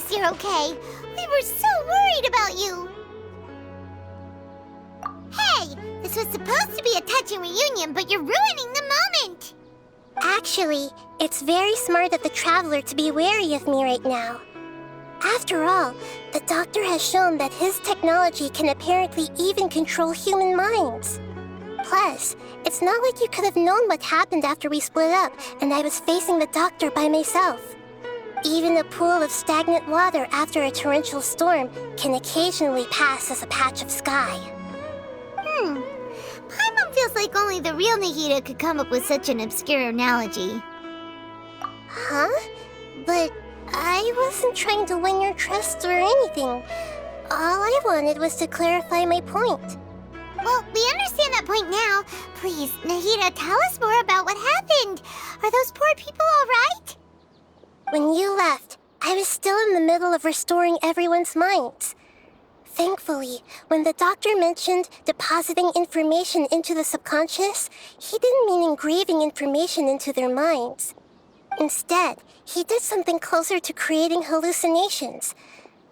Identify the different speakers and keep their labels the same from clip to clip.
Speaker 1: course you're okay. We were so worried about you. Hey, this was supposed to be a touching reunion, but you're ruining the moment.
Speaker 2: Actually, it's very smart of the Traveler to be wary of me right now. After all, the Doctor has shown that his technology can apparently even control human minds. Plus, it's not like you could have known what happened after we split up and I was facing the Doctor by myself. Even a pool of stagnant water after a torrential storm can occasionally pass as a patch of sky.
Speaker 1: Paimon feels like only the real Nahida could come up with such an obscure analogy.
Speaker 2: Huh? But I wasn't trying to win your trust or anything. All I wanted was to clarify my point.
Speaker 1: Well, we understand that point now. Please, Nahida, tell us more about what happened. Are those poor people all right?
Speaker 2: When you left, I was still in the middle of restoring everyone's minds. Thankfully, when the Doctor mentioned depositing information into the subconscious, he didn't mean engraving information into their minds. Instead, he did something closer to creating hallucinations.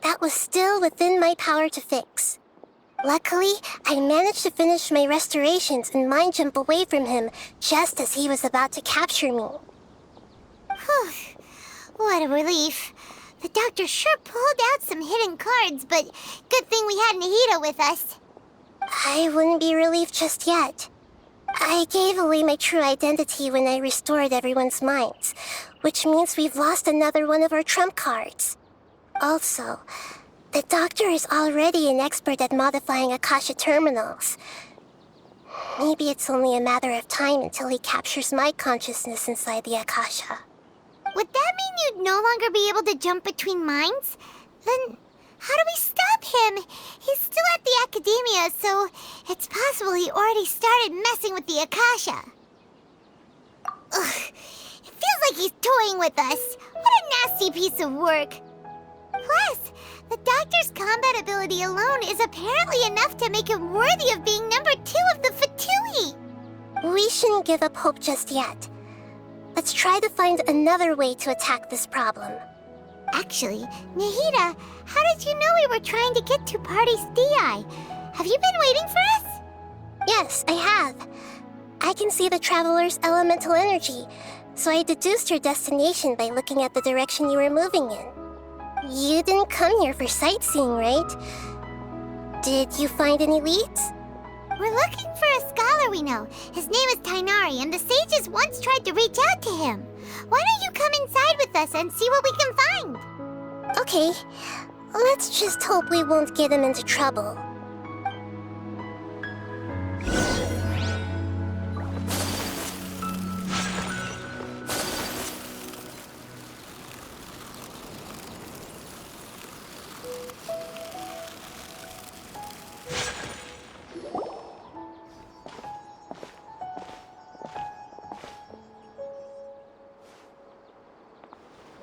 Speaker 2: That was still within my power to fix. Luckily, I managed to finish my restorations and mind jump away from him just as he was about to capture me.
Speaker 1: Whew. What a relief. The Doctor sure pulled out some hidden cards, but good thing we had Nahida with us.
Speaker 2: I wouldn't be relieved just yet. I gave away my true identity when I restored everyone's minds, which means we've lost another one of our trump cards. Also, the Doctor is already an expert at modifying Akasha terminals. Maybe it's only a matter of time until he captures my consciousness inside the Akasha.
Speaker 1: Would that mean you'd no longer be able to jump between minds? Then how do we stop him? He's still at the Academia, so it's possible he already started messing with the Akasha. Ugh, it feels like he's toying with us. What a nasty piece of work. Plus, the Doctor's combat ability alone is apparently enough to make him worthy of being number 2 of the Fatui.
Speaker 2: We shouldn't give up hope just yet. Let's try to find another way to attack this problem.
Speaker 1: Actually, Nahida, how did you know we were trying to get to Party's DI? Have you been waiting for us?
Speaker 2: Yes, I have. I can see the Traveler's elemental energy, so I deduced your destination by looking at the direction you were moving in. You didn't come here for sightseeing, right? Did you find any leads?
Speaker 1: We're looking for a scholar we know. His name is Tainari, and the sages once tried to reach out to him. Why don't you come inside with us and see what we can find?
Speaker 2: Okay, let's just hope we won't get him into trouble.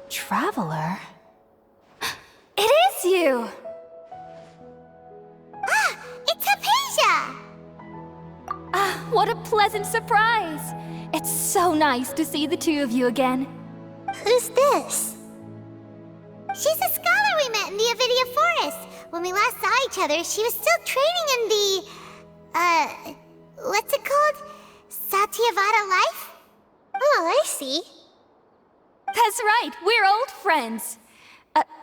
Speaker 3: Traveler? It is you!
Speaker 1: Ah, it's Hypatia!
Speaker 3: Ah, what a pleasant surprise! It's so nice to see the two of you again.
Speaker 2: Who's this?
Speaker 1: She's a scholar we met in the Avidia Forest. When we last saw each other, she was still training in the... what's it called? Satyavada life?
Speaker 2: Oh, I see.
Speaker 3: That's right, we're old friends.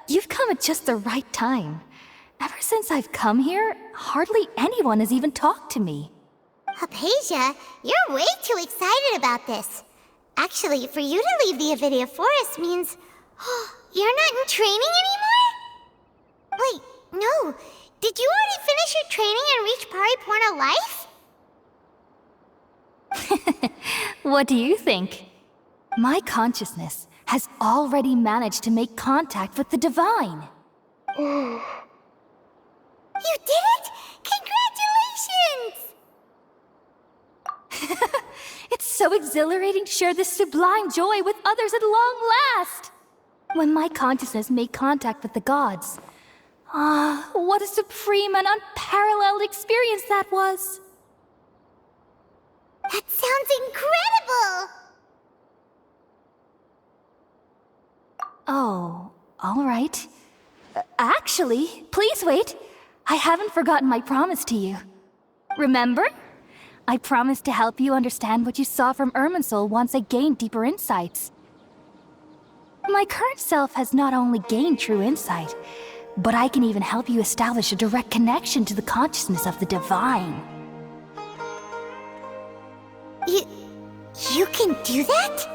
Speaker 3: You've come at just the right time. Ever since I've come here, hardly anyone has even talked to me.
Speaker 1: Hypatia, you're way too excited about this. Actually, for you to leave the Avidia Forest means... you're not in training anymore? Wait, no. Did you already finish your training and reach Paripurna life?
Speaker 3: What do you think? My consciousness has already managed to make contact with the divine.
Speaker 1: You did it? Congratulations!
Speaker 3: It's so exhilarating to share this sublime joy with others at long last! When my consciousness made contact with the gods. Ah, what a supreme and unparalleled experience that was!
Speaker 1: That sounds incredible!
Speaker 3: Oh, all right. Actually, please wait. I haven't forgotten my promise to you. Remember? I promised to help you understand what you saw from Irminsul once I gained deeper insights. My current self has not only gained true insight, but I can even help you establish a direct connection to the consciousness of the divine.
Speaker 1: You can do that?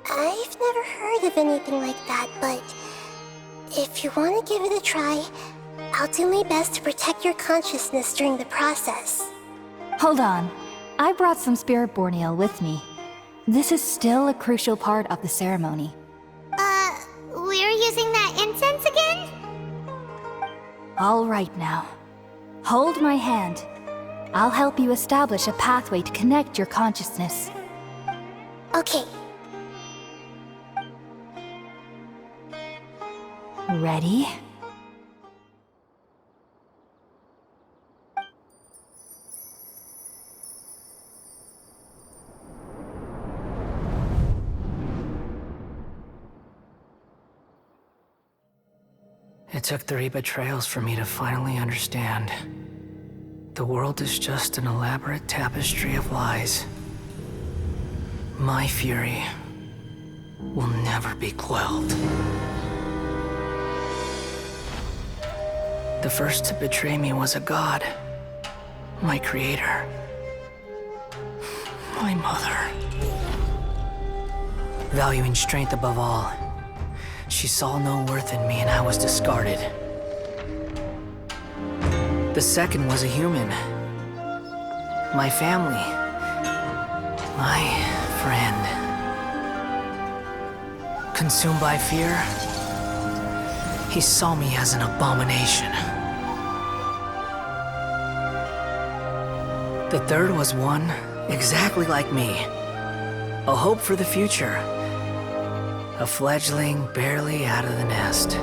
Speaker 2: I've never heard of anything like that, but if you want to give it a try, I'll do my best to protect your consciousness during the process.
Speaker 3: Hold on. I brought some Spirit-born ale with me. This is still a crucial part of the ceremony.
Speaker 1: We're using that incense again?
Speaker 3: All right now. Hold my hand. I'll help you establish a pathway to connect your consciousness.
Speaker 2: Okay.
Speaker 3: Ready?
Speaker 4: It took 3 betrayals for me to finally understand. The world is just an elaborate tapestry of lies. My fury will never be quelled. The first to betray me was a god. My creator. My mother. Valuing strength above all, she saw no worth in me and I was discarded. The second was a human. My family. My friend. Consumed by fear, he saw me as an abomination. The third was one exactly like me. A hope for the future. A fledgling barely out of the nest.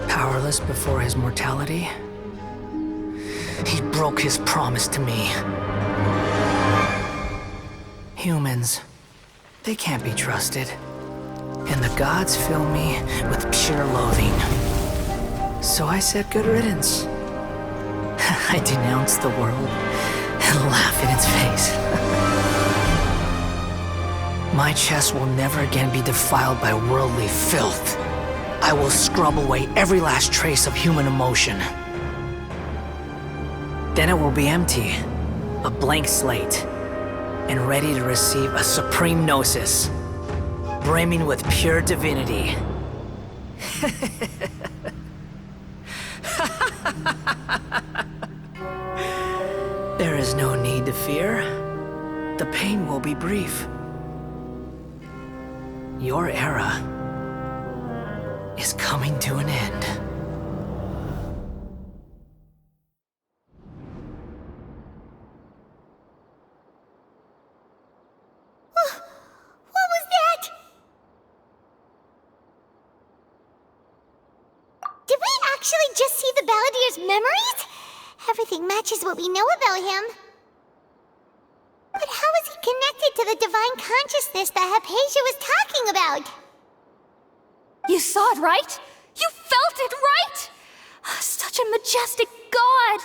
Speaker 4: Powerless before his mortality, he broke his promise to me. Humans, they can't be trusted. And the gods fill me with pure loathing. So I said good riddance. I denounce the world and laugh in its face. My chest will never again be defiled by worldly filth. I will scrub away every last trace of human emotion. Then it will be empty, a blank slate, and ready to receive a supreme gnosis, brimming with pure divinity. There is no need to fear. The pain will be brief. Your era is coming to an end.
Speaker 1: What was that? Did we actually just see the Balladier's memories? Everything matches what we know about him. But how is he connected to the divine consciousness that Hypatia was talking about?
Speaker 3: You saw it, right? You felt it, right? Such a majestic god!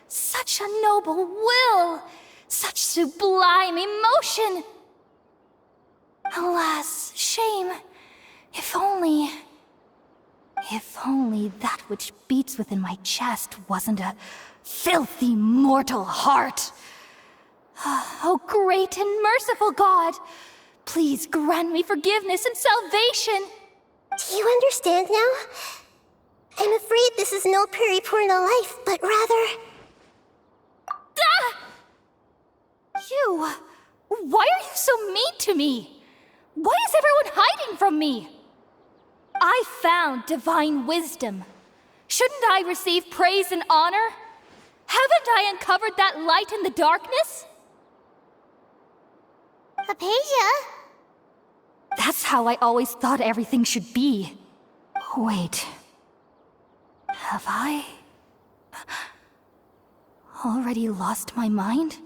Speaker 3: Such a noble will! Such sublime emotion! Alas, shame. If only that which beats within my chest wasn't a filthy mortal heart. Oh, great and merciful God, please grant me forgiveness and salvation.
Speaker 2: Do you understand now? I'm afraid this is no Puripurna life, but rather...
Speaker 3: Ah! You! Why are you so mean to me? Why is everyone hiding from me? I found divine wisdom. Shouldn't I receive praise and honor? Haven't I uncovered that light in the darkness?
Speaker 1: Hypatia?
Speaker 3: That's how I always thought everything should be. Wait. Have I already lost my mind?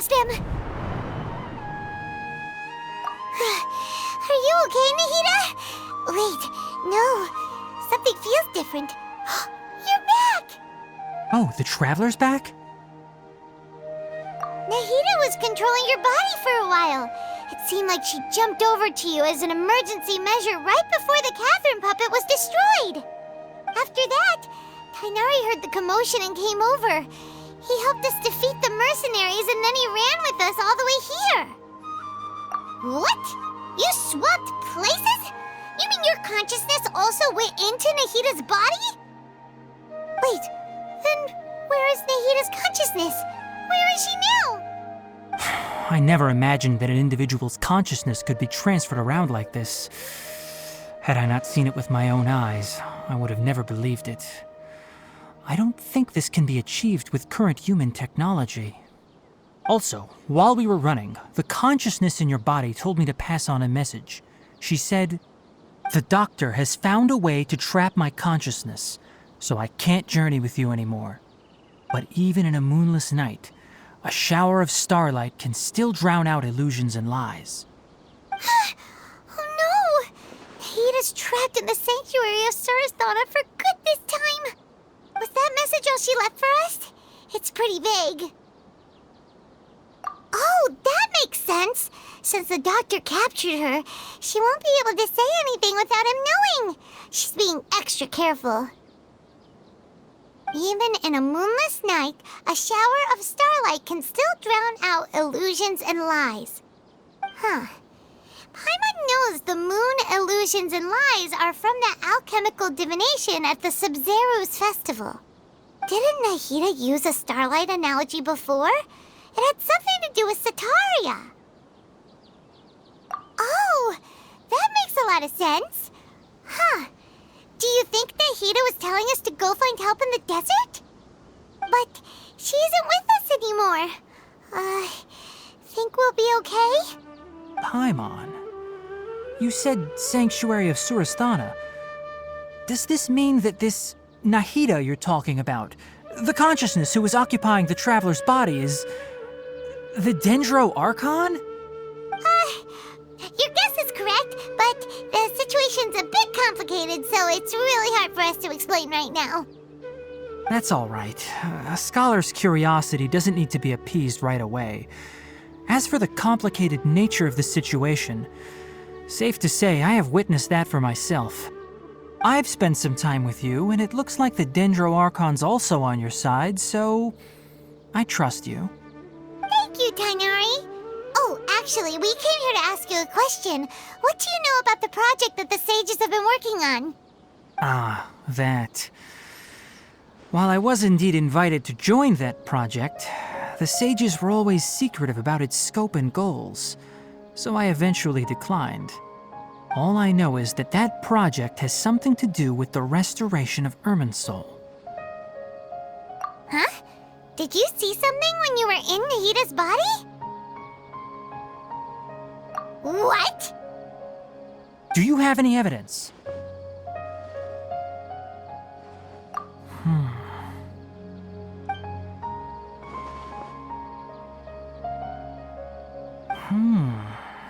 Speaker 1: trust him. Are you okay, Nahida? Wait, no. Something feels different. You're back!
Speaker 5: Oh, the Traveler's back?
Speaker 1: Nahida was controlling your body for a while. It seemed like she jumped over to you as an emergency measure right before the Catherine puppet was destroyed. After that, Tainari heard the commotion and came over. He helped us defeat the mercenaries and then he ran with us all the way here. What? You swapped places? You mean your consciousness also went into Nahida's body? Wait, then where is Nahida's consciousness? Where is she now?
Speaker 5: I never imagined that an individual's consciousness could be transferred around like this. Had I not seen it with my own eyes, I would have never believed it. I don't think this can be achieved with current human technology. Also, while we were running, the consciousness in your body told me to pass on a message. She said, "The doctor has found a way to trap my consciousness, so I can't journey with you anymore. But even in a moonless night, a shower of starlight can still drown out illusions and lies."
Speaker 1: Oh no! Nahida's trapped in the sanctuary of Surasthana for good this time. Was that message all she left for us? It's pretty vague. Oh, that makes sense. Since the doctor captured her, she won't be able to say anything without him knowing. She's being extra careful. Even in a moonless night, a shower of starlight can still drown out illusions and lies. Huh. Paimon knows the moon illusions and lies are from that alchemical divination at the Sumeru's festival. Didn't Nahida use a starlight analogy before? It had something to do with Sataria. Oh, that makes a lot of sense. Huh. Do you think Nahida was telling us to go find help in the desert? But she isn't with us anymore. Think we'll be okay?
Speaker 5: Paimon, you said Sanctuary of Surasthana. Does this mean that this Nahida you're talking about, the consciousness who was occupying the Traveler's body, is the Dendro Archon?
Speaker 1: Your guess is correct, but the situation's a bit complicated, so it's really hard for us to explain right now.
Speaker 5: That's all right. A scholar's curiosity doesn't need to be appeased right away. As for the complicated nature of the situation, safe to say I have witnessed that for myself. I've spent some time with you, and it looks like the Dendro Archon's also on your side, so I trust you.
Speaker 1: Thank you, Tainari. Oh, actually, we came here to ask you a question. What do you know about the project that the sages have been working on?
Speaker 5: Ah, that. While I was indeed invited to join that project, the sages were always secretive about its scope and goals, so I eventually declined. All I know is that that project has something to do with the restoration of Irminsul.
Speaker 1: Huh? Did you see something when you were in Nahida's body? What?
Speaker 5: Do you have any evidence?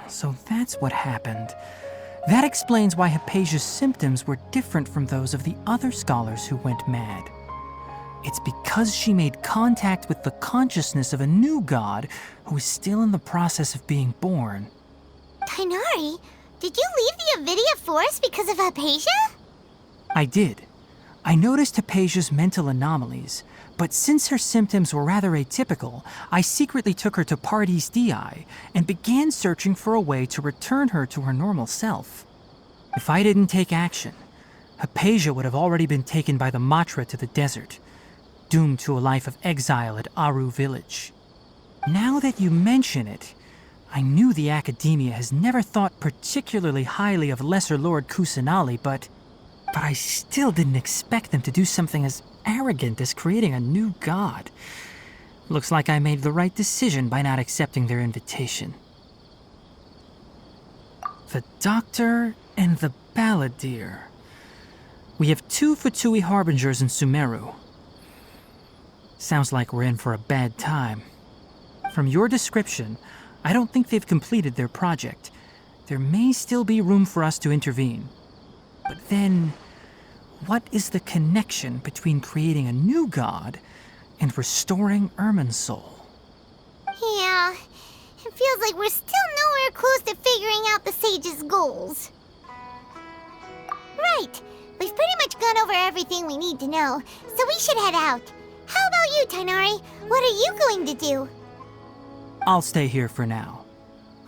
Speaker 5: So that's what happened. That explains why Hypatia's symptoms were different from those of the other scholars who went mad. It's because she made contact with the consciousness of a new god who is still in the process of being born.
Speaker 1: Tainari, did you leave the Avidia Forest because of Hypatia?
Speaker 5: I did. I noticed Hypatia's mental anomalies, but since her symptoms were rather atypical, I secretly took her to Pardis Dii and began searching for a way to return her to her normal self. If I didn't take action, Hypatia would have already been taken by the Matra to the desert, doomed to a life of exile at Aru village. Now that you mention it, I knew the Academia has never thought particularly highly of Lesser Lord Kusanali, but I still didn't expect them to do something as arrogant as creating a new god. Looks like I made the right decision by not accepting their invitation. The Doctor and the Balladeer. We have 2 Fatui Harbingers in Sumeru. Sounds like we're in for a bad time. From your description, I don't think they've completed their project. There may still be room for us to intervene. But then, what is the connection between creating a new god and restoring Irminsul?
Speaker 1: Yeah, it feels like we're still nowhere close to figuring out the sage's goals. Right, we've pretty much gone over everything we need to know, so we should head out. How about you, Tainari? What are you going to do?
Speaker 5: I'll stay here for now.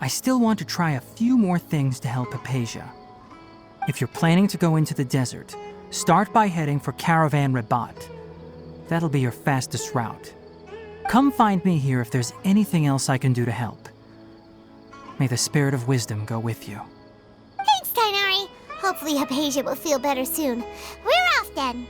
Speaker 5: I still want to try a few more things to help Hypatia. If you're planning to go into the desert, start by heading for Caravan Rabat. That'll be your fastest route. Come find me here if there's anything else I can do to help. May the spirit of wisdom go with you.
Speaker 1: Thanks, Tainari. Hopefully Hypatia will feel better soon. We're off then.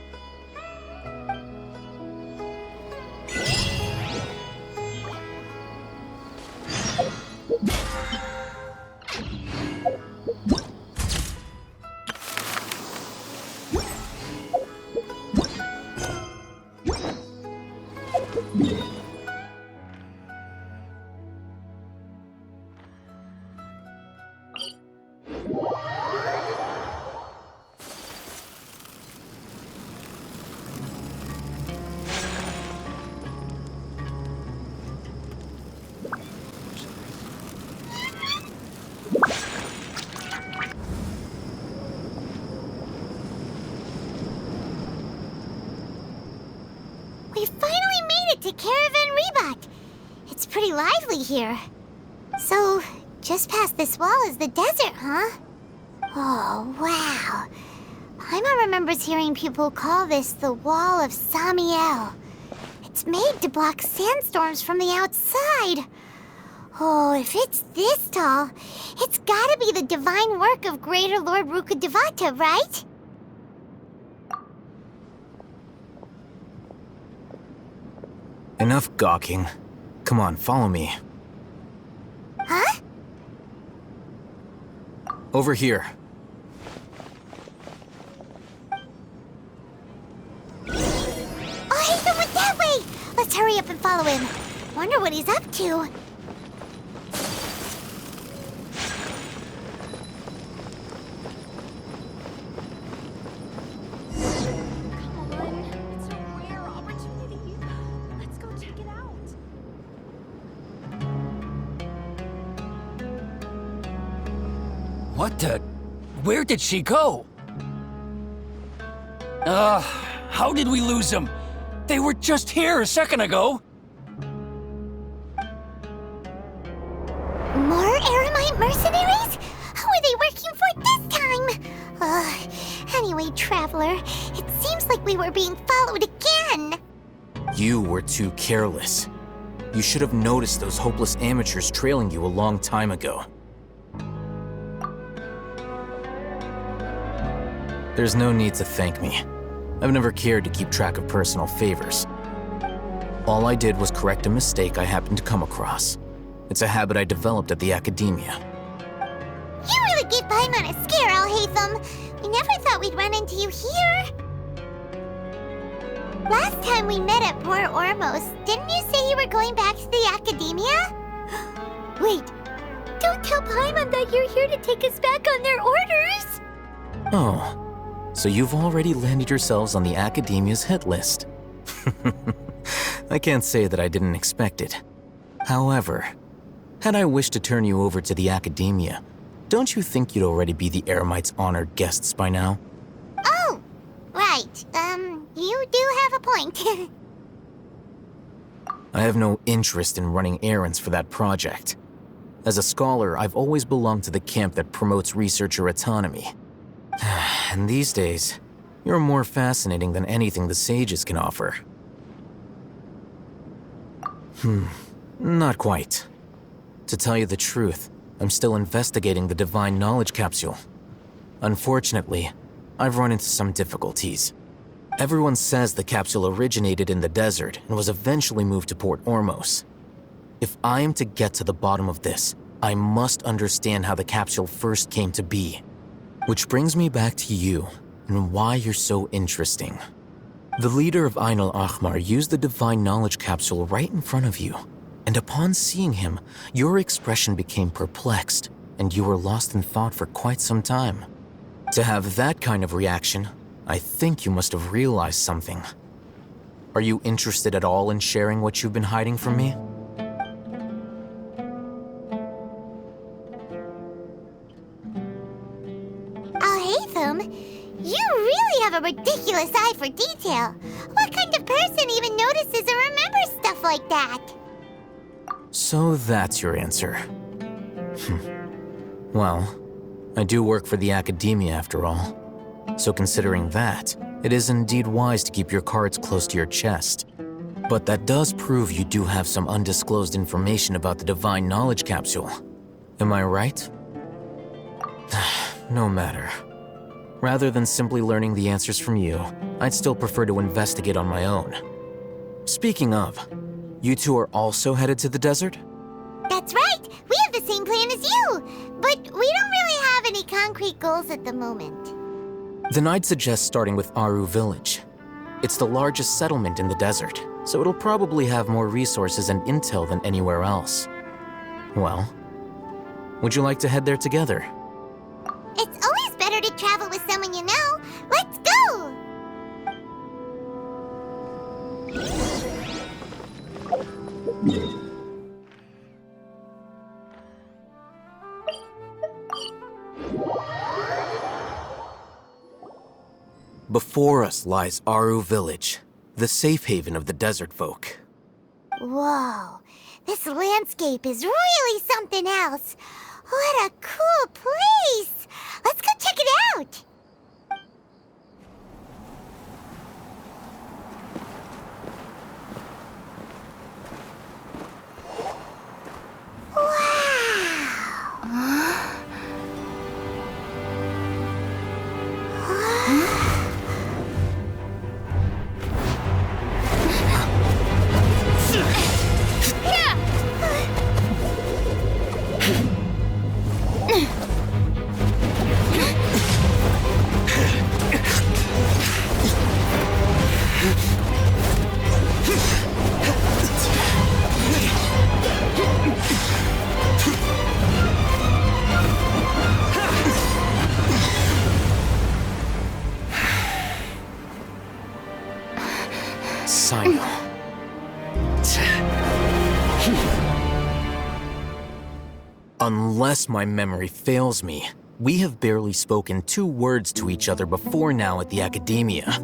Speaker 1: We finally made it to Caravan Rebat. It's pretty lively here. So, just past this wall is the desert, huh? Oh, wow. Paimon remembers hearing people call this the Wall of Samiel. It's made to block sandstorms from the outside. Oh, if it's this tall, it's gotta be the divine work of Greater Lord Rukkhadevata, right?
Speaker 6: Enough gawking. Come on, follow me.
Speaker 1: Huh?
Speaker 6: Over here.
Speaker 1: Oh, Haytham went that way! Let's hurry up and follow him. Wonder what he's up to.
Speaker 7: What the? Where did she go? How did we lose them? They were just here a second ago.
Speaker 1: More Eremite mercenaries? Who are they working for this time? Anyway, Traveler, it seems like we were being followed again.
Speaker 6: You were too careless. You should have noticed those hopeless amateurs trailing you a long time ago. There's no need to thank me. I've never cared to keep track of personal favors. All I did was correct a mistake I happened to come across. It's a habit I developed at the academia.
Speaker 1: You really gave Paimon a scare, Haytham. We never thought we'd run into you here. Last time we met at Port Ormos, didn't you say you were going back to the academia? Wait, don't tell Paimon that you're here to take us back on their orders.
Speaker 6: Oh, so you've already landed yourselves on the academia's hit list. I can't say that I didn't expect it. However, had I wished to turn you over to the academia, don't you think you'd already be the Eremites' honored guests by now?
Speaker 1: Oh, right. You do have a point.
Speaker 6: I have no interest in running errands for that project. As a scholar, I've always belonged to the camp that promotes researcher autonomy. And these days, you're more fascinating than anything the sages can offer. Not quite. To tell you the truth, I'm still investigating the Divine Knowledge Capsule. Unfortunately, I've run into some difficulties. Everyone says the capsule originated in the desert and was eventually moved to Port Ormos. If I am to get to the bottom of this, I must understand how the capsule first came to be. Which brings me back to you, and why you're so interesting. The leader of Ain al-Ahmar used the Divine Knowledge Capsule right in front of you, and upon seeing him, your expression became perplexed, and you were lost in thought for quite some time. To have that kind of reaction, I think you must have realized something. Are you interested at all in sharing what you've been hiding from me?
Speaker 1: Alhaitham, you really have a ridiculous eye for detail. What kind of person even notices or remembers stuff like that?
Speaker 6: So that's your answer. Well, I do work for the academia after all. So considering that, it is indeed wise to keep your cards close to your chest. But that does prove you do have some undisclosed information about the Divine Knowledge Capsule. Am I right? No matter. Rather than simply learning the answers from you, I'd still prefer to investigate on my own. Speaking of, you two are also headed to the desert?
Speaker 1: That's right! We have the same plan as you! But we don't really have any concrete goals at the moment.
Speaker 6: Then I'd suggest starting with Aru Village. It's the largest settlement in the desert, so it'll probably have more resources and intel than anywhere else. Well, would you like to head there together?
Speaker 1: It's always better to travel with someone you know. Let's go!
Speaker 6: Before us lies Aru Village, the safe haven of the desert folk.
Speaker 1: Whoa, this landscape is really something else. What a cool place! Let's go check it out!
Speaker 6: Unless my memory fails me, we have barely spoken 2 words to each other before now at the academia.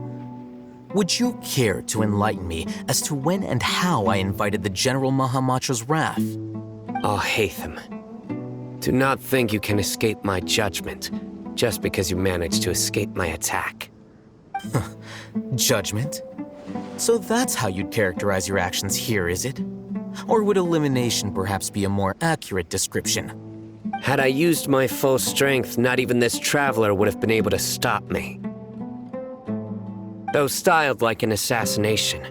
Speaker 6: Would you care to enlighten me as to when and how I invited the General Mahamatra's wrath?
Speaker 8: Alhaitham, do not think you can escape my judgment just because you managed to escape my attack.
Speaker 6: Judgment? So that's how you'd characterize your actions here, is it? Or would elimination perhaps be a more accurate description?
Speaker 8: Had I used my full strength, not even this traveler would have been able to stop me. Though styled like an assassination,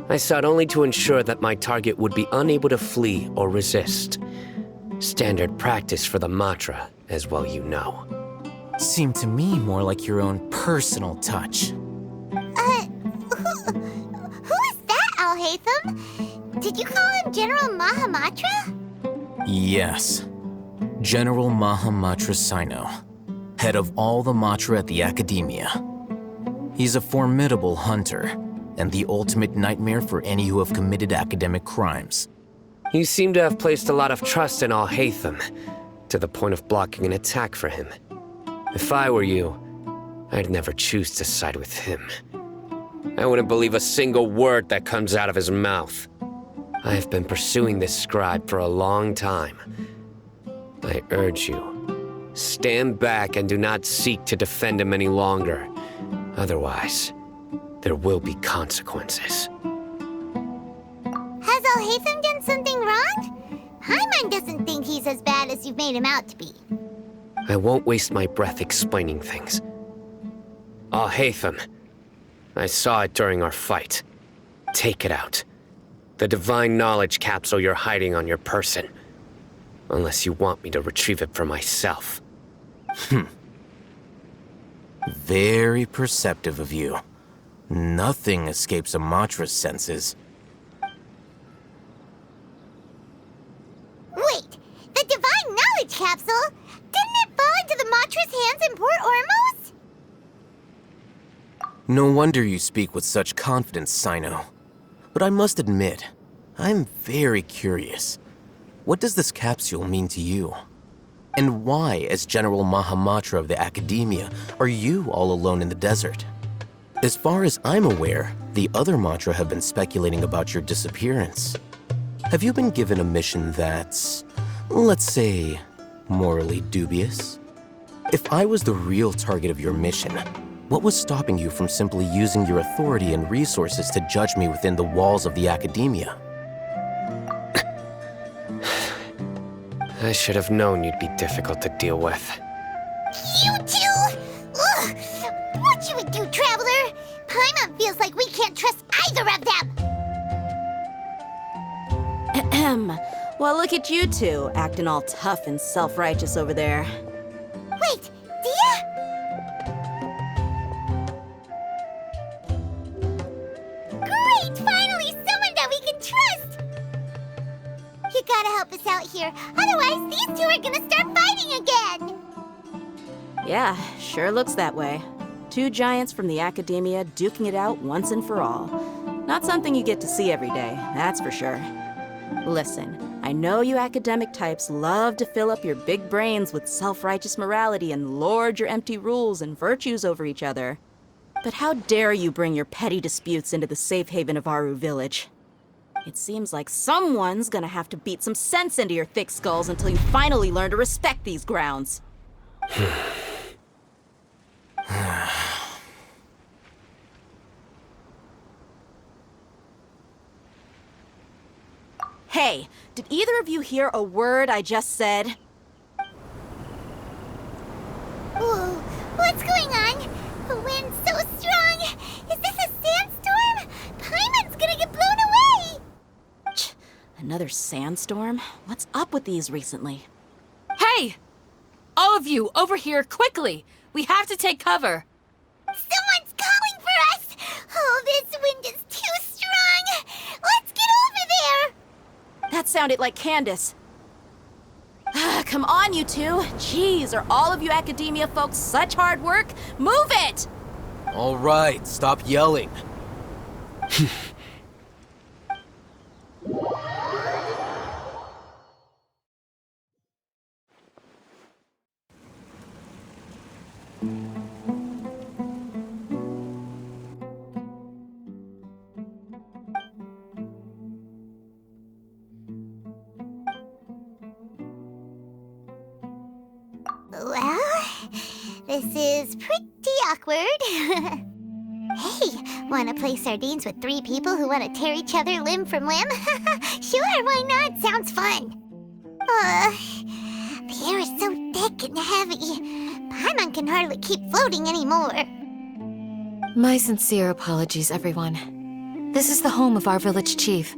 Speaker 8: I sought only to ensure that my target would be unable to flee or resist. Standard practice for the Matra, as well you know.
Speaker 6: Seemed to me more like your own personal touch.
Speaker 1: Who is that, Alhaitham? Did you call him General Mahamatra?
Speaker 6: Yes. General Mahamatra Sino, head of all the Matra at the Academia. He's a formidable hunter, and the ultimate nightmare for any who have committed academic crimes.
Speaker 8: You seem to have placed a lot of trust in Alhaitham, to the point of blocking an attack for him. If I were you, I'd never choose to side with him. I wouldn't believe a single word that comes out of his mouth. I have been pursuing this scribe for a long time. I urge you, stand back and do not seek to defend him any longer. Otherwise, there will be consequences.
Speaker 1: Has Alhaitham done something wrong? Paimon doesn't think he's as bad as you've made him out to be.
Speaker 8: I won't waste my breath explaining things. Alhaitham, I saw it during our fight. Take it out. The Divine Knowledge Capsule you're hiding on your person. Unless you want me to retrieve it for myself.
Speaker 6: Very perceptive of you. Nothing escapes a Matra's senses.
Speaker 1: capsule? Didn't it fall into the Matra's hands in Port Ormos?
Speaker 6: No wonder you speak with such confidence, Sino. But I must admit, I'm very curious. What does this capsule mean to you? And why, as General Mahamatra of the Academia, are you all alone in the desert? As far as I'm aware, the other Matra have been speculating about your disappearance. Have you been given a mission that's, let's say, morally dubious? If I was the real target of your mission, what was stopping you from simply using your authority and resources to judge me within the walls of the Academia?
Speaker 8: I should have known you'd be difficult to deal with.
Speaker 1: You two! Ugh! What you would do, Traveler? Paimon feels like we can't trust either of them!
Speaker 9: Ahem. Well, look at you two, acting all tough and self-righteous over there.
Speaker 1: Wait, Dia? Great! Finally, someone that we can trust! You gotta help us out here, otherwise these two are gonna start fighting again!
Speaker 9: Yeah, sure looks that way. Two giants from the Academia duking it out once and for all. Not something you get to see every day, that's for sure. Listen, I know you academic types love to fill up your big brains with self-righteous morality and lord your empty rules and virtues over each other. But how dare you bring your petty disputes into the safe haven of Aru Village? It seems like someone's gonna have to beat some sense into your thick skulls until you finally learn to respect these grounds. Hey, did either of you hear a word I just said?
Speaker 1: Whoa, what's going on? The wind's so strong! Is this a sandstorm? Paimon's gonna get blown away!
Speaker 9: Another sandstorm? What's up with these recently?
Speaker 3: Hey! All of you, over here, quickly! We have to take cover!
Speaker 1: Someone's calling for us! Oh, this wind is too strong! Let's get over there!
Speaker 9: That sounded like Candace. Come on, you two. Jeez, are all of you Academia folks such hard work? Move it!
Speaker 6: All right, stop yelling.
Speaker 1: Well, this is pretty awkward. Hey, wanna play sardines with three people who wanna tear each other limb from limb? Sure, why not? Sounds fun. The air is so thick and heavy. Paimon can hardly keep floating anymore.
Speaker 10: My sincere apologies, everyone. This is the home of our village chief.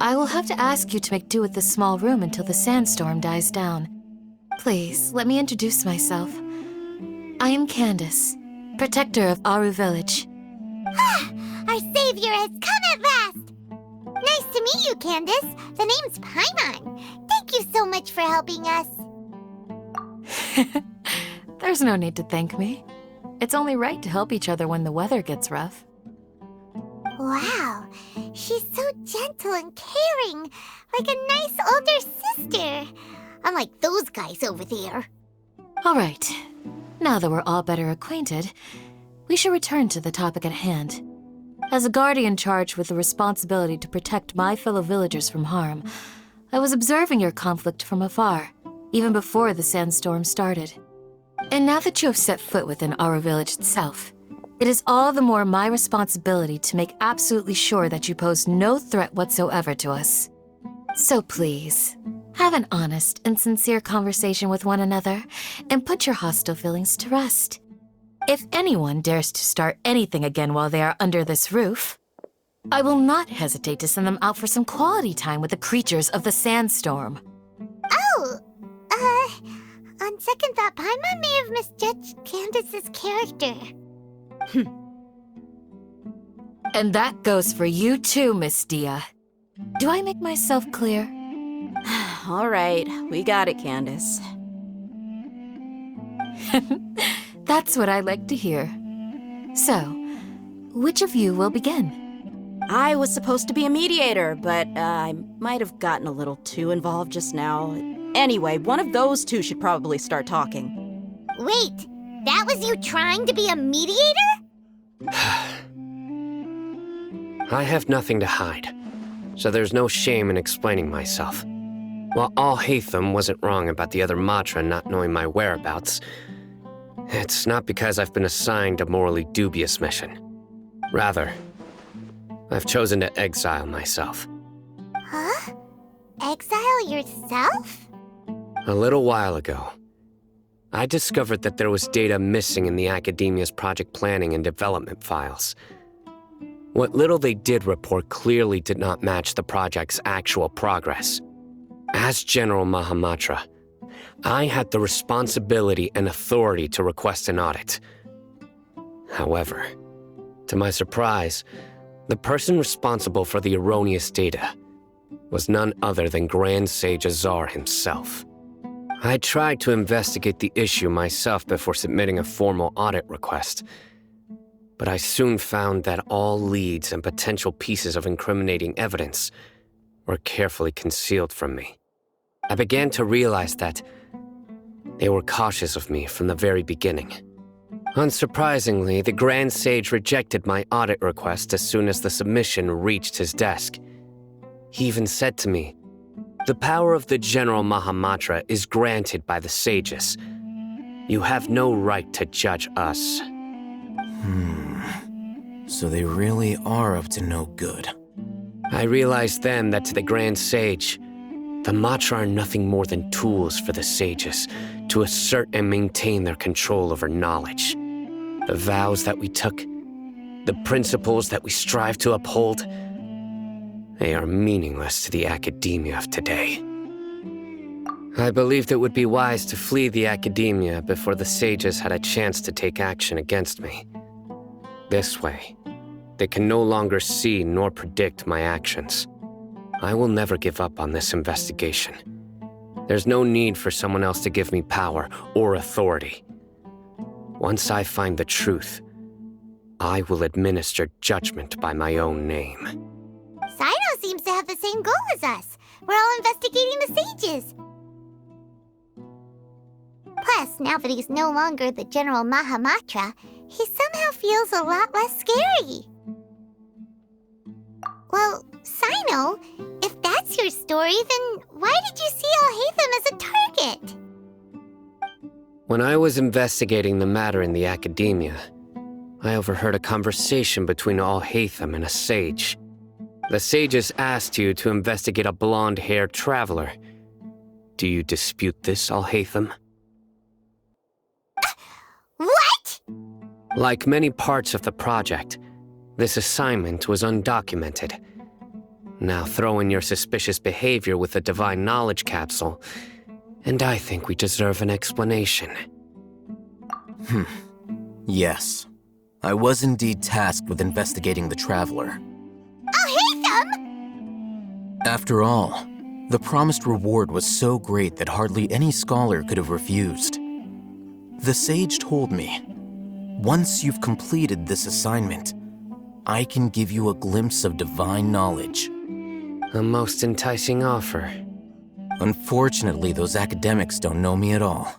Speaker 10: I will have to ask you to make do with this small room until the sandstorm dies down. Please, let me introduce myself. I am Candace, protector of Aru Village.
Speaker 1: Our savior has come at last! Nice to meet you, Candace. The name's Paimon. Thank you so much for helping us.
Speaker 10: There's no need to thank me. It's only right to help each other when the weather gets rough.
Speaker 1: Wow, she's so gentle and caring, like a nice older sister. Unlike those guys over there.
Speaker 10: All right. Now that we're all better acquainted, we should return to the topic at hand. As a guardian charged with the responsibility to protect my fellow villagers from harm, I was observing your conflict from afar, even before the sandstorm started. And now that you have set foot within our village itself, it is all the more my responsibility to make absolutely sure that you pose no threat whatsoever to us. So please, have an honest and sincere conversation with one another and put your hostile feelings to rest. If anyone dares to start anything again while they are under this roof, I will not hesitate to send them out for some quality time with the creatures of the sandstorm.
Speaker 1: Oh, on second thought, Paimon may have misjudged Candace's character.
Speaker 10: And that goes for you too, Miss Dia. Do I make myself clear?
Speaker 9: All right, we got it, Candace.
Speaker 10: That's what I like to hear. So, which of you will begin?
Speaker 9: I was supposed to be a mediator, but I might have gotten a little too involved just now. Anyway, one of those two should probably start talking.
Speaker 1: Wait, that was you trying to be a mediator?
Speaker 8: I have nothing to hide, so there's no shame in explaining myself. While Alhaitham wasn't wrong about the other Matra not knowing my whereabouts, it's not because I've been assigned a morally dubious mission. Rather, I've chosen to exile myself.
Speaker 1: Huh? Exile yourself?
Speaker 8: A little while ago, I discovered that there was data missing in the Academia's project planning and development files. What little they did report clearly did not match the project's actual progress. As General Mahamatra, I had the responsibility and authority to request an audit. However, to my surprise, the person responsible for the erroneous data was none other than Grand Sage Azar himself. I tried to investigate the issue myself before submitting a formal audit request, but I soon found that all leads and potential pieces of incriminating evidence were carefully concealed from me. I began to realize that they were cautious of me from the very beginning. Unsurprisingly, the Grand Sage rejected my audit request as soon as the submission reached his desk. He even said to me, "The power of the General Mahamatra is granted by the sages. You have no right to judge us."
Speaker 6: So they really are up to no good.
Speaker 8: I realized then that to the Grand Sage, the Matra are nothing more than tools for the sages to assert and maintain their control over knowledge. The vows that we took, the principles that we strive to uphold, they are meaningless to the academia of today. I believed it would be wise to flee the academia before the sages had a chance to take action against me. This way, they can no longer see nor predict my actions. I will never give up on this investigation. There's no need for someone else to give me power or authority. Once I find the truth, I will administer judgment by my own name.
Speaker 1: Sino seems to have the same goal as us. We're all investigating the sages. Plus, now that he's no longer the General Mahamatra, he somehow feels a lot less scary. Well, Sino, if that's your story, then why did you see Alhaitham as a target?
Speaker 8: When I was investigating the matter in the academia, I overheard a conversation between Alhaitham and a sage. The sages asked you to investigate a blonde-haired traveler. Do you dispute this, Alhaitham?
Speaker 1: What?
Speaker 8: Like many parts of the project, this assignment was undocumented. Now throw in your suspicious behavior with the Divine Knowledge Capsule, and I think we deserve an explanation.
Speaker 6: Yes. I was indeed tasked with investigating the Traveler.
Speaker 1: Alhaitham!
Speaker 6: After all, the promised reward was so great that hardly any scholar could have refused. The sage told me, once you've completed this assignment, I can give you a glimpse of divine knowledge.
Speaker 8: A most enticing offer.
Speaker 6: Unfortunately, those academics don't know me at all.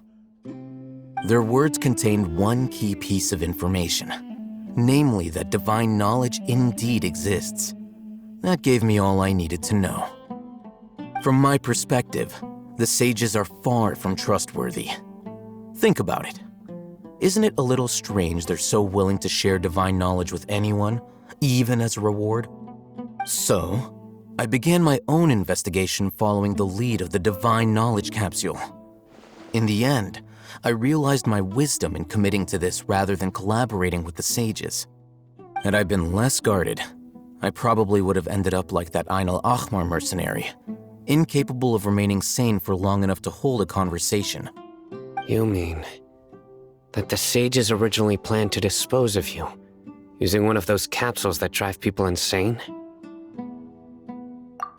Speaker 6: Their words contained one key piece of information, namely that divine knowledge indeed exists. That gave me all I needed to know. From my perspective, the sages are far from trustworthy. Think about it. Isn't it a little strange they're so willing to share divine knowledge with anyone, even as a reward? So, I began my own investigation following the lead of the Divine Knowledge Capsule. In the end, I realized my wisdom in committing to this rather than collaborating with the sages. Had I been less guarded, I probably would have ended up like that Ain al-Ahmar mercenary, incapable of remaining sane for long enough to hold a conversation.
Speaker 8: You mean that the sages originally planned to dispose of you, using one of those capsules that drive people insane?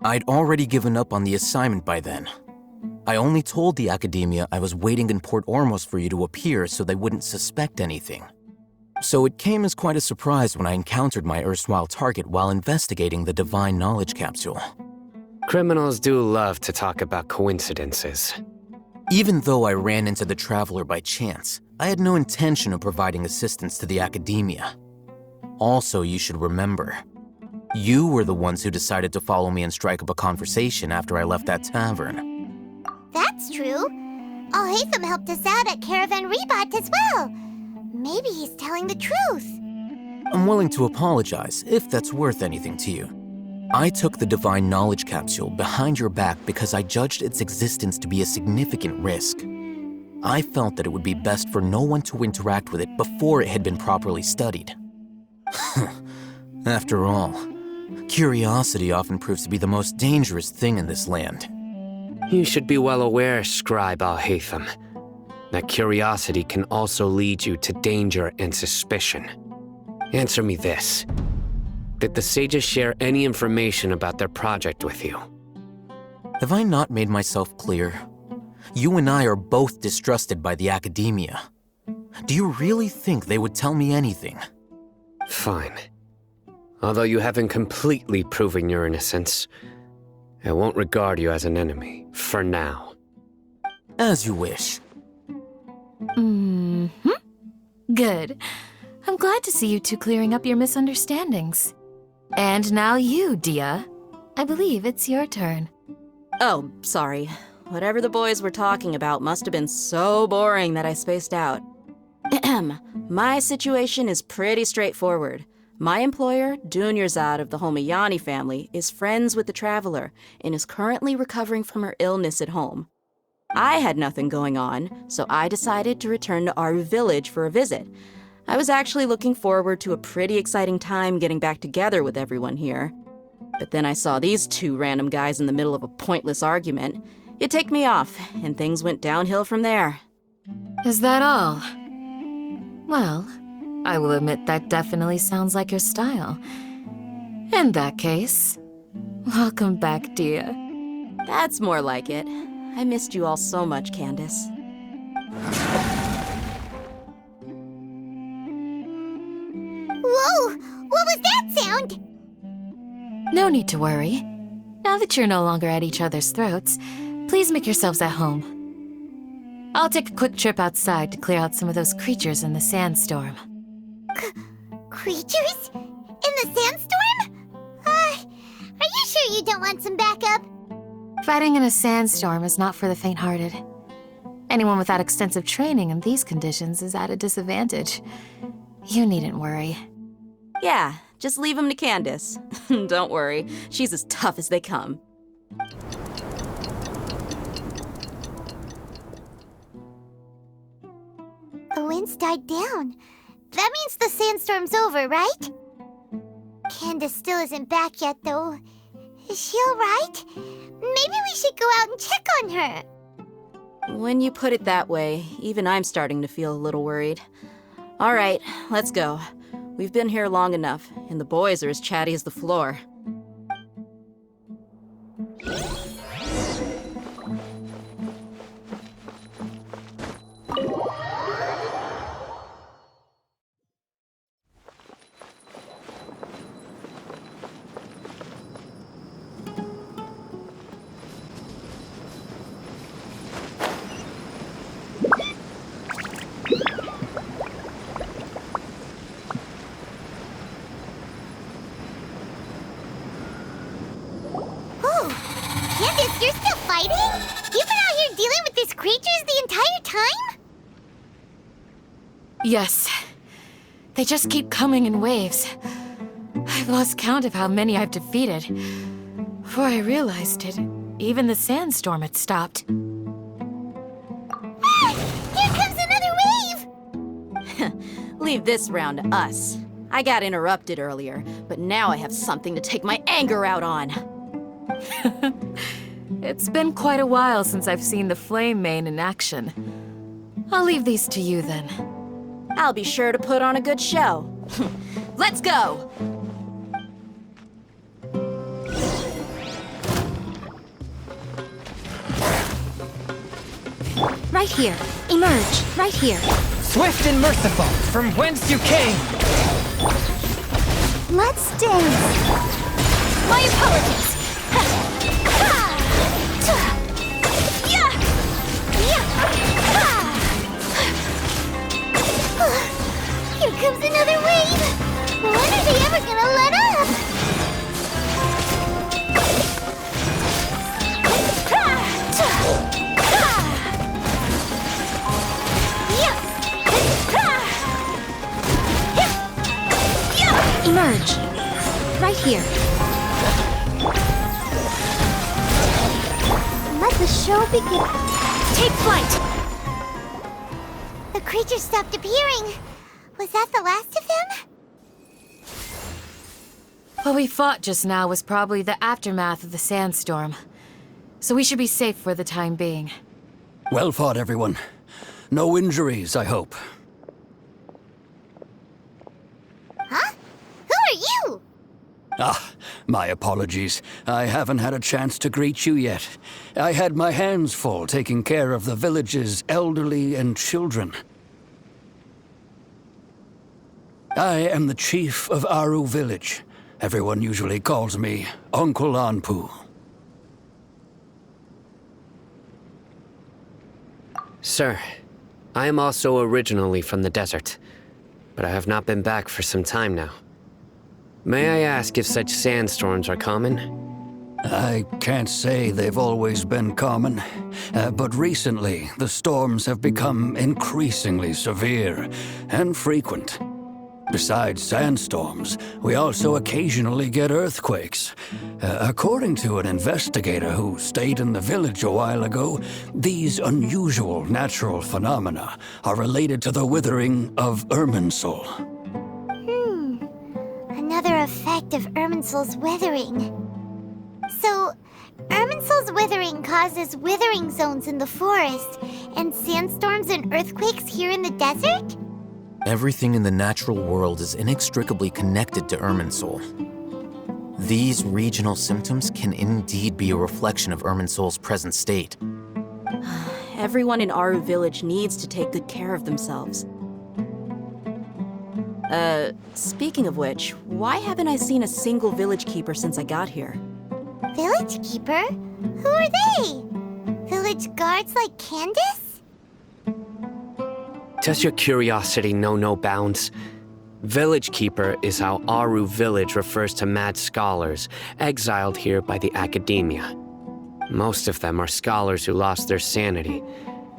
Speaker 6: I'd already given up on the assignment by then. I only told the Academia I was waiting in Port Ormos for you to appear so they wouldn't suspect anything. So it came as quite a surprise when I encountered my erstwhile target while investigating the Divine Knowledge Capsule.
Speaker 8: Criminals do love to talk about coincidences.
Speaker 6: Even though I ran into the Traveler by chance, I had no intention of providing assistance to the Academia. Also, you should remember, you were the ones who decided to follow me and strike up a conversation after I left that tavern.
Speaker 1: That's true. Alhaitham helped us out at Caravan Rebot as well. Maybe he's telling the truth.
Speaker 6: I'm willing to apologize if that's worth anything to you. I took the Divine Knowledge Capsule behind your back because I judged its existence to be a significant risk. I felt that it would be best for no one to interact with it before it had been properly studied. After all, curiosity often proves to be the most dangerous thing in this land.
Speaker 8: You should be well aware, Scribe Alhaitham, that curiosity can also lead you to danger and suspicion. Answer me this. Did the sages share any information about their project with you?
Speaker 6: Have I not made myself clear? You and I are both distrusted by the Academia. Do you really think they would tell me anything?
Speaker 8: Fine. Although you haven't completely proven your innocence, I won't regard you as an enemy, for now.
Speaker 6: As you wish.
Speaker 10: Good. I'm glad to see you two clearing up your misunderstandings. And now you, Dia. I believe it's your turn.
Speaker 9: Oh, sorry. Whatever the boys were talking about must have been so boring that I spaced out. My situation is pretty straightforward. My employer, Dunyarzad of the Homayani family, is friends with the Traveler and is currently recovering from her illness at home. I had nothing going on, so I decided to return to Aru village for a visit. I was actually looking forward to a pretty exciting time getting back together with everyone here. But then I saw these two random guys in the middle of a pointless argument. It ticked me off, and things went downhill from there.
Speaker 10: Is that all? Well, I will admit that definitely sounds like your style. In that case, welcome back, Dia.
Speaker 9: That's more like it. I missed you all so much, Candace.
Speaker 1: Whoa! What was that sound?
Speaker 10: No need to worry. Now that you're no longer at each other's throats, please make yourselves at home. I'll take a quick trip outside to clear out some of those creatures in the sandstorm.
Speaker 1: Creatures? In the sandstorm? Are you sure you don't want some backup?
Speaker 10: Fighting in a sandstorm is not for the faint-hearted. Anyone without extensive training in these conditions is at a disadvantage. You needn't worry.
Speaker 9: Yeah, just leave them to Candace. Don't worry, she's as tough as they come.
Speaker 1: The wind's died down. That means the sandstorm's over, right? Candace still isn't back yet, though. Is she alright? Maybe we should go out and check on her.
Speaker 9: When you put it that way, even I'm starting to feel a little worried. All right, let's go. We've been here long enough, and the boys are as chatty as the floor.
Speaker 1: Candace, you're still fighting? You've been out here dealing with these creatures the entire time?
Speaker 10: Yes. They just keep coming in waves. I've lost count of how many I've defeated. Before I realized it, even the sandstorm had stopped.
Speaker 1: Ah! Here comes another wave!
Speaker 9: Leave this round to us. I got interrupted earlier, but now I have something to take my anger out on.
Speaker 10: It's been quite a while since I've seen the Flame Mane in action. I'll leave these to you then.
Speaker 9: I'll be sure to put on a good show. Let's go!
Speaker 3: right here. Emerge, right here.
Speaker 4: Swift and merciful, from whence you came!
Speaker 1: Let's dance.
Speaker 3: My apologies.
Speaker 1: Here comes another wave. When are they ever gonna let up?
Speaker 3: Emerge, right here.
Speaker 1: Let the show begin.
Speaker 3: Take flight.
Speaker 1: The creature stopped appearing. Was that the last of him?
Speaker 10: What we fought just now was probably the aftermath of the sandstorm. So we should be safe for the time being.
Speaker 7: Well fought, everyone. No injuries, I hope.
Speaker 1: Huh? Who are you?
Speaker 7: Ah, my apologies. I haven't had a chance to greet you yet. I had my hands full taking care of the village's elderly and children. I am the chief of Aru village. Everyone usually calls me Uncle Anpu.
Speaker 8: Sir, I am also originally from the desert, but I have not been back for some time now. May I ask if such sandstorms are common?
Speaker 7: I can't say they've always been common, but recently the storms have become increasingly severe and frequent. Besides sandstorms, we also occasionally get earthquakes. According to an investigator who stayed in the village a while ago, these unusual natural phenomena are related to the withering of Irminsul.
Speaker 1: Another effect of Irminsul's withering. So, Irminsul's withering causes withering zones in the forest, and sandstorms and earthquakes here in the desert?
Speaker 6: Everything in the natural world is inextricably connected to Irminsul. These regional symptoms can indeed be a reflection of Irminsul's present state.
Speaker 9: Everyone in Aru village needs to take good care of themselves. Speaking of which, why haven't I seen a single village keeper since I got here?
Speaker 1: Village keeper? Who are they? Village guards like Candace?
Speaker 8: Does your curiosity know no bounds? Village Keeper is how Aru village refers to mad scholars exiled here by the academia. Most of them are scholars who lost their sanity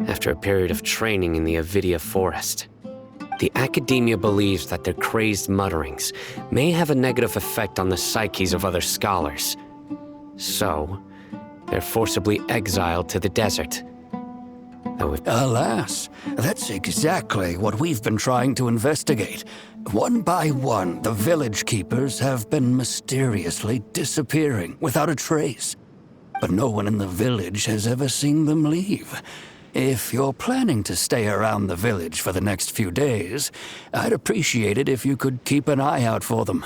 Speaker 8: after a period of training in the Avidia forest. The academia believes that their crazed mutterings may have a negative effect on the psyches of other scholars. So, they're forcibly exiled to the desert.
Speaker 7: Alas, that's exactly what we've been trying to investigate. One by one, the village keepers have been mysteriously disappearing without a trace. But no one in the village has ever seen them leave. If you're planning to stay around the village for the next few days, I'd appreciate it if you could keep an eye out for them.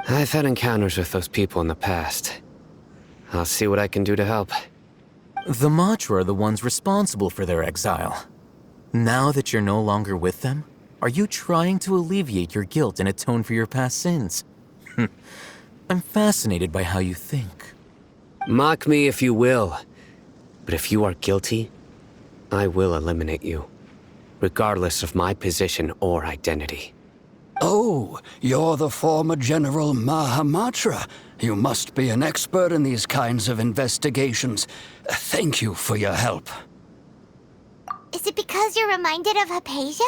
Speaker 8: I've had encounters with those people in the past. I'll see what I can do to help.
Speaker 6: The Matra are the ones responsible for their exile. Now that you're no longer with them, are you trying to alleviate your guilt and atone for your past sins? I'm fascinated by how you think.
Speaker 8: Mock me if you will, but if you are guilty, I will eliminate you, regardless of my position or identity.
Speaker 7: Oh, you're the former General Mahamatra. You must be an expert in these kinds of investigations. Thank you for your help.
Speaker 1: Is it because you're reminded of Hypatia?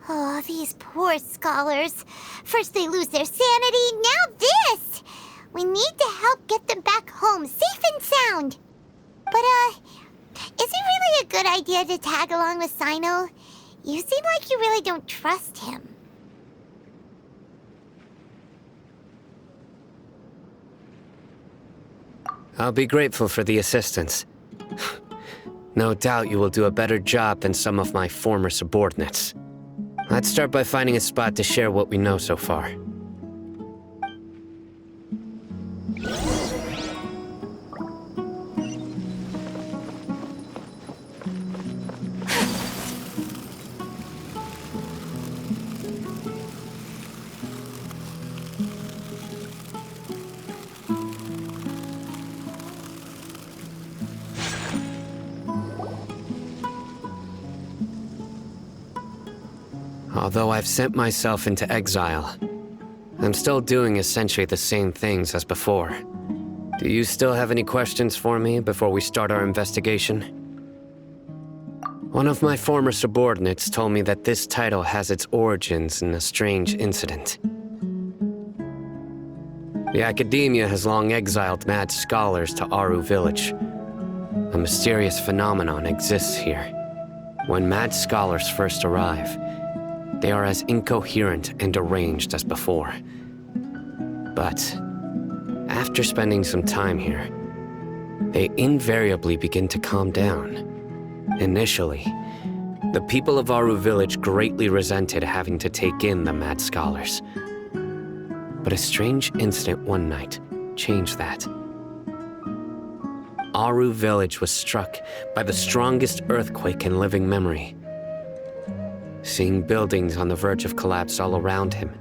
Speaker 1: Oh, these poor scholars. First they lose their sanity, now this! We need to help get them back home, safe and sound. But, is it really a good idea to tag along with Sino? You seem like you really don't trust him.
Speaker 8: I'll be grateful for the assistance. No doubt you will do a better job than some of my former subordinates. Let's start by finding a spot to share what we know so far. Although I've sent myself into exile, I'm still doing essentially the same things as before. Do you still have any questions for me before we start our investigation? One of my former subordinates told me that this title has its origins in a strange incident. The Academia has long exiled mad scholars to Aru Village. A mysterious phenomenon exists here. When mad scholars first arrive, they are as incoherent and deranged as before. But after spending some time here, they invariably begin to calm down. Initially, the people of Aru Village greatly resented having to take in the mad scholars. But a strange incident one night changed that. Aru Village was struck by the strongest earthquake in living memory. Seeing buildings on the verge of collapse all around him,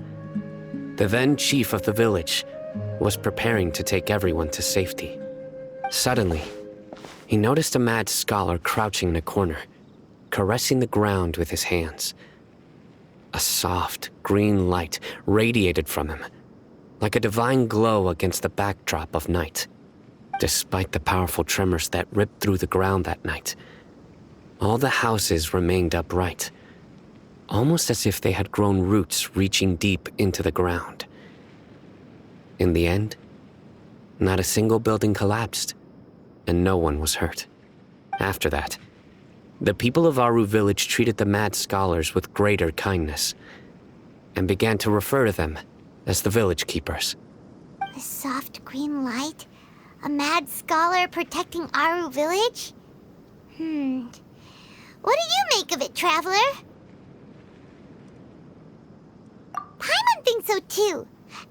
Speaker 8: the then chief of the village was preparing to take everyone to safety. Suddenly, he noticed a mad scholar crouching in a corner, caressing the ground with his hands. A soft, green light radiated from him, like a divine glow against the backdrop of night. Despite the powerful tremors that ripped through the ground that night, all the houses remained upright, almost as if they had grown roots reaching deep into the ground. In the end, not a single building collapsed, and no one was hurt. After that, the people of Aru Village treated the mad scholars with greater kindness, and began to refer to them as the village keepers.
Speaker 1: A soft green light? A mad scholar protecting Aru Village? What do you make of it, Traveler? Paimon thinks so too.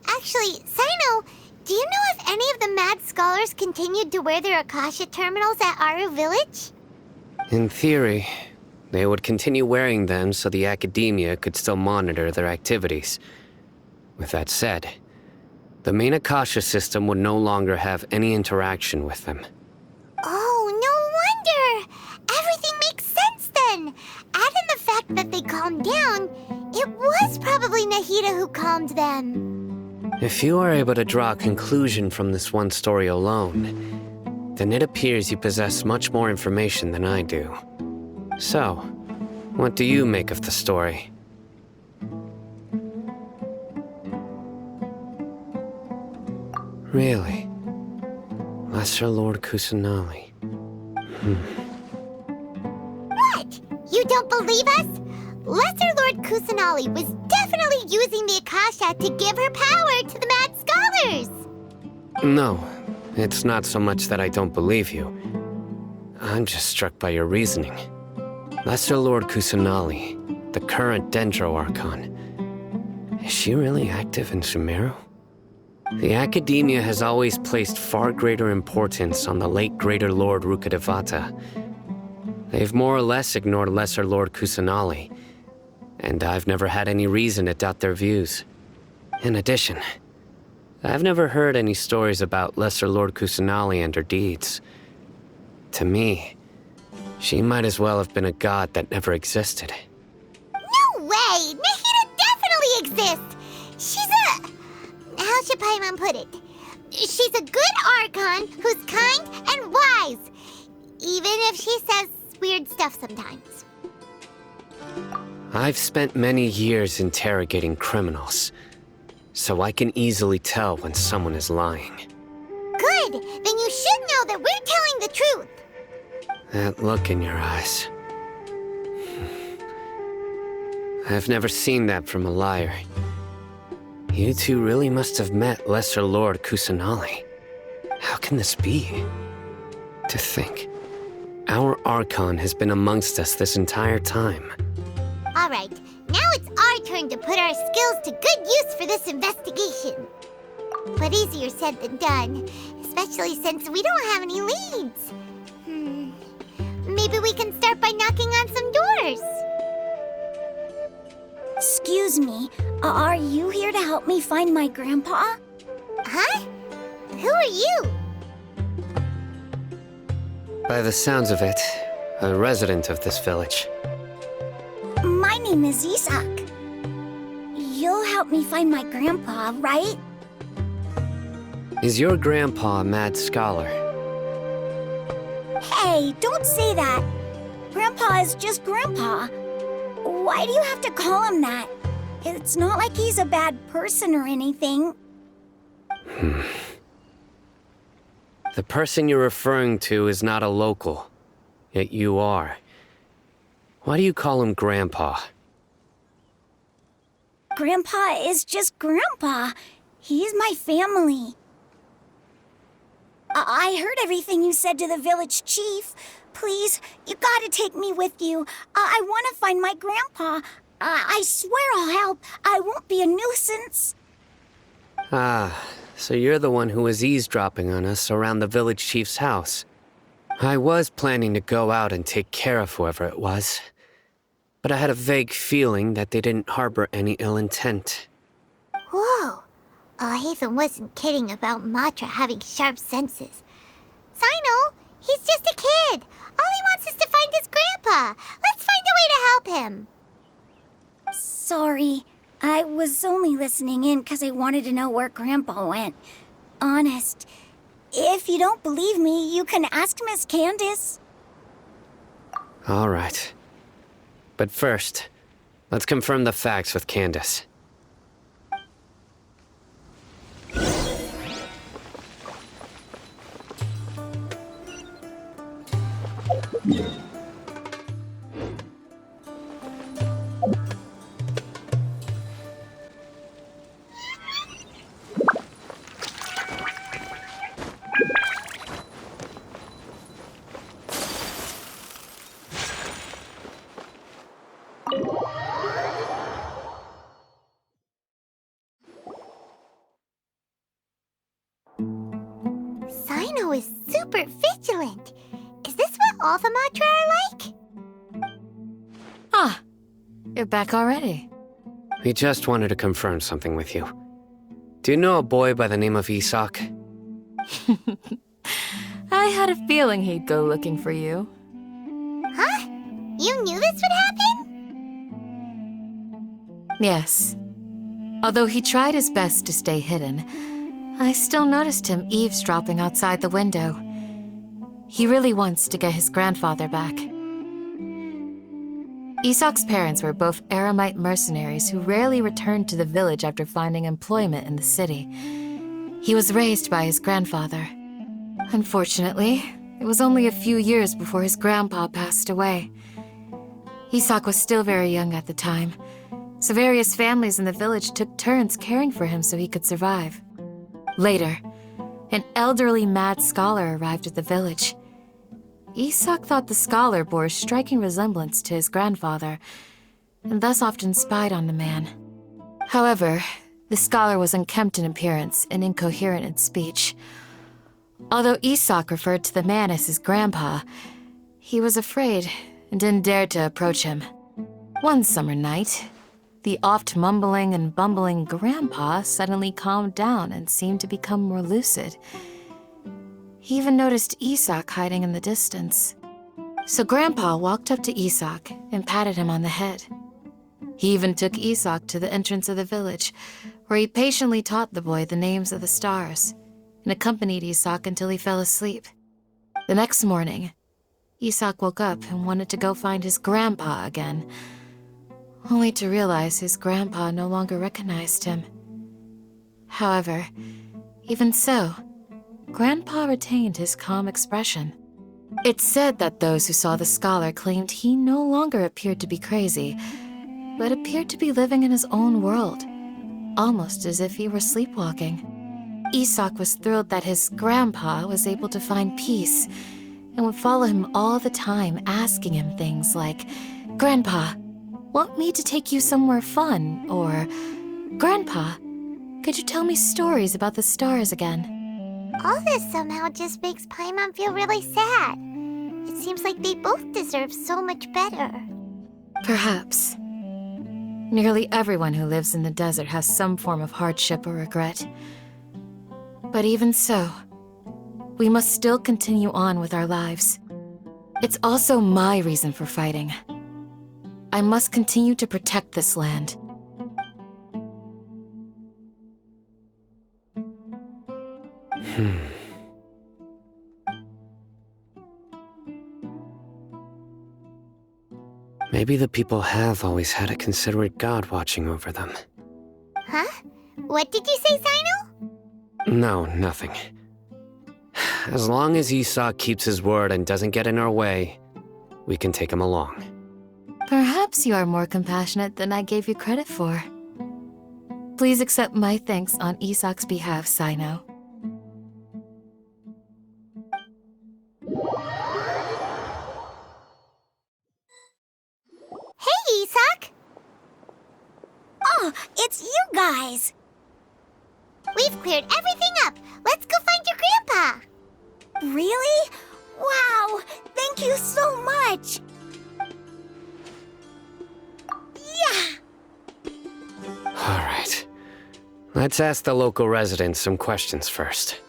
Speaker 1: Actually, Sino, do you know if any of the mad scholars continued to wear their Akasha terminals at Aru Village?
Speaker 8: In theory, they would continue wearing them so the Academia could still monitor their activities. With that said, the main Akasha system would no longer have any interaction with them.
Speaker 1: Oh, no wonder! Everything makes sense then! Add in the fact that they calmed down, it was probably Nahida who calmed them.
Speaker 8: If you are able to draw a conclusion from this one story alone, then it appears you possess much more information than I do. So, what do you make of the story? Really? Lesser Lord Kusanali.
Speaker 1: What? You don't believe us? Lesser Lord Kusanali was definitely using the Akasha to give her power to the mad scholars!
Speaker 8: No, it's not so much that I don't believe you. I'm just struck by your reasoning. Lesser Lord Kusanali, the current Dendro Archon, is she really active in Sumeru? The Academia has always placed far greater importance on the late Greater Lord Rukkhadevata. They've more or less ignored Lesser Lord Kusanali, and I've never had any reason to doubt their views. In addition, I've never heard any stories about Lesser Lord Kusanali and her deeds. To me, she might as well have been a god that never existed.
Speaker 1: No way! Nahida definitely exists! She's a... How should Paimon put it? She's a good Archon who's kind and wise, even if she says weird stuff sometimes.
Speaker 8: I've spent many years interrogating criminals, so I can easily tell when someone is lying.
Speaker 1: Good! Then you should know that we're telling the truth!
Speaker 8: That look in your eyes. I've never seen that from a liar. You two really must have met Lesser Lord Kusanali. How can this be? To think, our Archon has been amongst us this entire time.
Speaker 1: Alright, now it's our turn to put our skills to good use for this investigation. But easier said than done, especially since we don't have any leads. Maybe we can start by knocking on some doors.
Speaker 11: Excuse me, are you here to help me find my grandpa?
Speaker 1: Huh? Who are you?
Speaker 8: By the sounds of it, a resident of this village.
Speaker 11: My name is Isak. help me find my grandpa, right?
Speaker 8: Is your grandpa a mad scholar?
Speaker 11: Hey, don't say that. Grandpa is just Grandpa. Why do you have to call him that? It's not like he's a bad person or anything.
Speaker 8: The person you're referring to is not a local, yet you are. Why do you call him Grandpa?
Speaker 11: Grandpa is just Grandpa. He's my family. I heard everything you said to the village chief. Please, you gotta take me with you. I want to find my grandpa. I swear I'll help. I won't be a nuisance.
Speaker 8: Ah, so you're the one who was eavesdropping on us around the village chief's house. I was planning to go out and take care of whoever it was, but I had a vague feeling that they didn't harbor any ill intent.
Speaker 1: Whoa. Hatham wasn't kidding about Matra having sharp senses. Sino, he's just a kid. All he wants is to find his grandpa. Let's find a way to help him.
Speaker 11: Sorry. I was only listening in because I wanted to know where Grandpa went. Honest. If you don't believe me, you can ask Miss Candace.
Speaker 8: All right. But first, let's confirm the facts with Candace.
Speaker 1: Sino is super vigilant. Is this what all the Matra are like?
Speaker 10: Ah, you're back already.
Speaker 8: We just wanted to confirm something with you. Do you know a boy by the name of Isak?
Speaker 10: I had a feeling he'd go looking for you.
Speaker 1: Huh? You knew this would happen?
Speaker 10: Yes. Although he tried his best to stay hidden, I still noticed him eavesdropping outside the window. He really wants to get his grandfather back. Isak's parents were both Aramite mercenaries who rarely returned to the village after finding employment in the city. He was raised by his grandfather. Unfortunately, it was only a few years before his grandpa passed away. Isak was still very young at the time, so various families in the village took turns caring for him so he could survive. Later, an elderly mad scholar arrived at the village. Isak thought the scholar bore a striking resemblance to his grandfather, and thus often spied on the man. However, the scholar was unkempt in appearance and incoherent in speech. Although Isak referred to the man as his grandpa, he was afraid and didn't dare to approach him. One summer night, the oft mumbling and bumbling grandpa suddenly calmed down and seemed to become more lucid. He even noticed Isak hiding in the distance. So Grandpa walked up to Isak and patted him on the head. He even took Isak to the entrance of the village, where he patiently taught the boy the names of the stars and accompanied Isak until he fell asleep. The next morning, Isak woke up and wanted to go find his grandpa again, only to realize his grandpa no longer recognized him. However, even so, Grandpa retained his calm expression. It's said that those who saw the scholar claimed he no longer appeared to be crazy, but appeared to be living in his own world, almost as if he were sleepwalking. Isak was thrilled that his grandpa was able to find peace and would follow him all the time, asking him things like, "Grandpa, want me to take you somewhere fun?" Or, "Grandpa, could you tell me stories about the stars again?"
Speaker 1: All this somehow just makes Paimon feel really sad. It seems like they both deserve so much better.
Speaker 10: Perhaps. Nearly everyone who lives in the desert has some form of hardship or regret. But even so, we must still continue on with our lives. It's also my reason for fighting. I must continue to protect this land.
Speaker 8: Maybe the people have always had a considerate god watching over them.
Speaker 1: Huh? What did you say, Sino?
Speaker 8: No, nothing. As long as Esau keeps his word and doesn't get in our way, we can take him along.
Speaker 10: Perhaps you are more compassionate than I gave you credit for. Please accept my thanks on Isak's behalf, Sino.
Speaker 1: Hey, Isak!
Speaker 11: Oh, it's you guys!
Speaker 1: We've cleared everything up. Let's go find your grandpa.
Speaker 11: Really? Wow! Thank you so much! Yeah!
Speaker 8: Alright. Let's ask the local residents some questions first.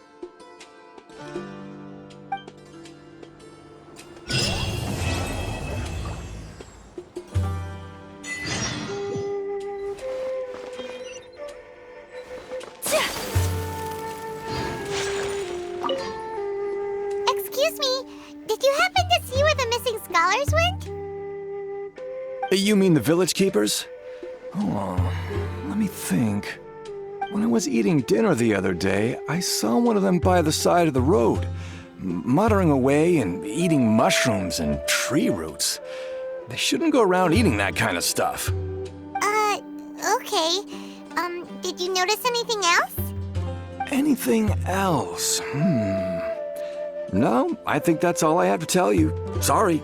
Speaker 1: Excuse me, did you happen to see where the missing scholars went?
Speaker 12: You mean the village keepers? Oh, let me think. When I was eating dinner the other day, I saw one of them by the side of the road, muttering away and eating mushrooms and tree roots. They shouldn't go around eating that kind of stuff.
Speaker 1: Okay. Did you notice anything else?
Speaker 12: Anything else? No, I think that's all I have to tell you. Sorry.